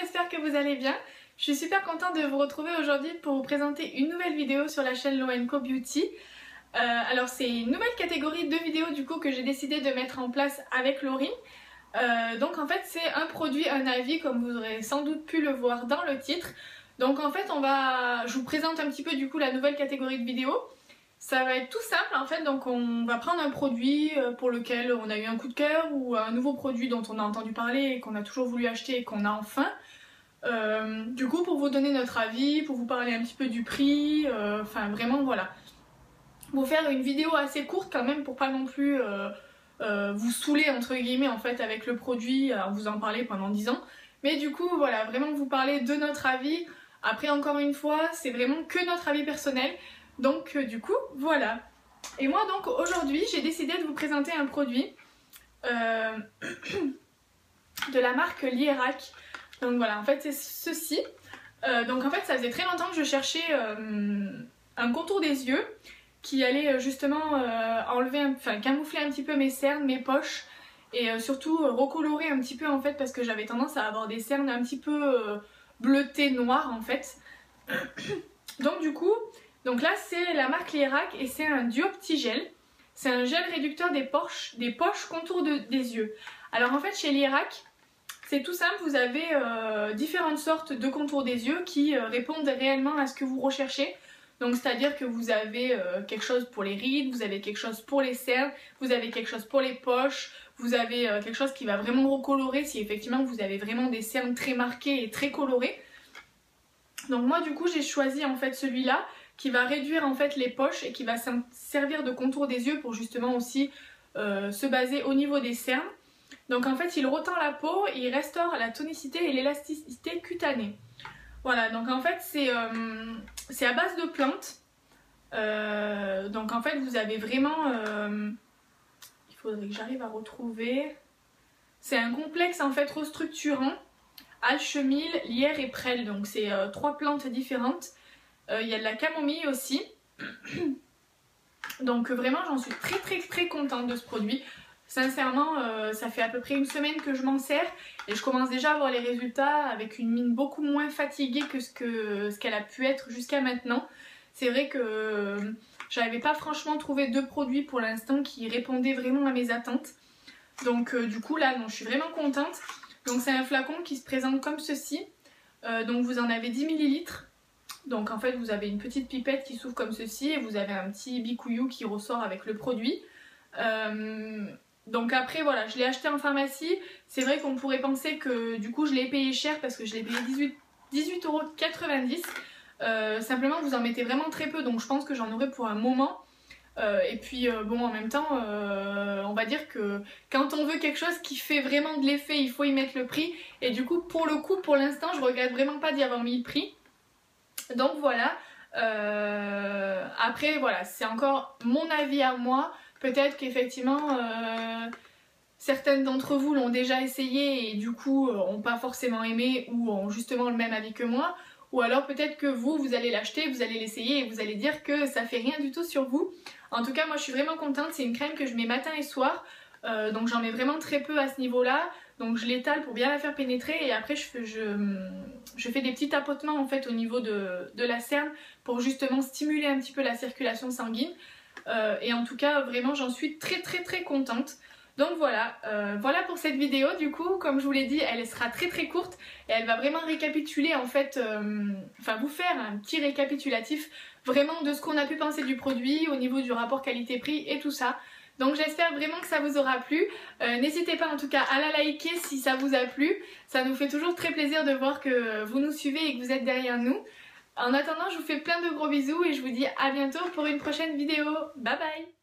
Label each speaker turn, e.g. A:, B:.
A: j'espère que vous allez bien. Je suis super contente de vous retrouver aujourd'hui pour vous présenter une nouvelle vidéo sur la chaîne Lo & Co Beauty. Alors c'est une nouvelle catégorie de vidéos du coup que j'ai décidé de mettre en place avec Laurie. Donc en fait c'est un produit, un avis comme vous aurez sans doute pu le voir dans le titre. Donc en fait je vous présente un petit peu du coup la nouvelle catégorie de vidéos. Ça va être tout simple en fait, donc on va prendre un produit pour lequel on a eu un coup de cœur ou un nouveau produit dont on a entendu parler et qu'on a toujours voulu acheter et qu'on a enfin. Du coup pour vous donner notre avis, pour vous parler un petit peu du prix, enfin vraiment voilà. Vous faire une vidéo assez courte quand même pour pas non plus vous saouler entre guillemets en fait avec le produit, alors vous en parler pendant 10 ans. Mais du coup voilà, vraiment vous parler de notre avis. Après encore une fois, c'est vraiment que notre avis personnel. Donc du coup voilà. Et moi donc aujourd'hui j'ai décidé de vous présenter un produit de la marque Lierac. Donc voilà, en fait c'est ceci. Donc en fait ça faisait très longtemps que je cherchais un contour des yeux qui allait justement camoufler un petit peu mes cernes, mes poches et surtout recolorer un petit peu en fait parce que j'avais tendance à avoir des cernes un petit peu bleutées noires en fait. Donc du coup, là c'est la marque Lierac et c'est un duo-petit-gel. C'est un gel réducteur des poches contour des yeux. Alors en fait chez Lierac, c'est tout simple, vous avez différentes sortes de contours des yeux qui répondent réellement à ce que vous recherchez. Donc c'est-à-dire que vous avez quelque chose pour les rides, vous avez quelque chose pour les cernes, vous avez quelque chose pour les poches, vous avez quelque chose qui va vraiment recolorer si effectivement vous avez vraiment des cernes très marquées et très colorées. Donc moi du coup j'ai choisi en fait celui-là qui va réduire en fait les poches et qui va servir de contour des yeux pour justement aussi se baser au niveau des cernes. Donc en fait il retend la peau et il restaure la tonicité et l'élasticité cutanée. Voilà, donc en fait c'est à base de plantes. Donc en fait vous avez vraiment... il faudrait que j'arrive à retrouver... C'est un complexe en fait restructurant. Alchemille, lierre et prêle, donc c'est 3 plantes différentes. Il y a de la camomille aussi. Donc vraiment j'en suis très contente de ce produit. Sincèrement ça fait à peu près une semaine que je m'en sers et je commence déjà à voir les résultats avec une mine beaucoup moins fatiguée que ce qu'elle a pu être jusqu'à maintenant. C'est vrai que j'avais pas franchement trouvé de produits pour l'instant qui répondaient vraiment à mes attentes. Donc du coup là non, je suis vraiment contente. Donc c'est un flacon qui se présente comme ceci. Donc vous en avez 10 ml. Donc en fait vous avez une petite pipette qui s'ouvre comme ceci et vous avez un petit bicouillou qui ressort avec le produit. Donc après voilà, je l'ai acheté en pharmacie. C'est vrai qu'on pourrait penser que du coup je l'ai payé cher parce que je l'ai payé 18,90 €. Simplement vous en mettez vraiment très peu, donc je pense que j'en aurai pour un moment. Et puis bon en même temps on va dire que quand on veut quelque chose qui fait vraiment de l'effet il faut y mettre le prix. Et du coup pour l'instant je regrette vraiment pas d'y avoir mis le prix. Donc voilà, après voilà c'est encore mon avis à moi. Peut-être qu'effectivement certaines d'entre vous l'ont déjà essayé et du coup n'ont pas forcément aimé ou ont justement le même avis que moi. Ou alors peut-être que vous allez l'acheter, vous allez l'essayer et vous allez dire que ça fait rien du tout sur vous. En tout cas moi je suis vraiment contente, c'est une crème que je mets matin et soir. Donc j'en mets vraiment très peu à ce niveau-là. Donc je l'étale pour bien la faire pénétrer et après je fais des petits tapotements en fait au niveau de la cerne pour justement stimuler un petit peu la circulation sanguine. Et en tout cas vraiment j'en suis très contente. Donc voilà, voilà pour cette vidéo. Du coup comme je vous l'ai dit elle sera très courte et elle va vraiment récapituler en fait, vous faire un petit récapitulatif vraiment de ce qu'on a pu penser du produit au niveau du rapport qualité-prix et tout ça. Donc j'espère vraiment que ça vous aura plu. N'hésitez pas en tout cas à la liker si ça vous a plu. Ça nous fait toujours très plaisir de voir que vous nous suivez et que vous êtes derrière nous. En attendant je vous fais plein de gros bisous et je vous dis à bientôt pour une prochaine vidéo. Bye bye!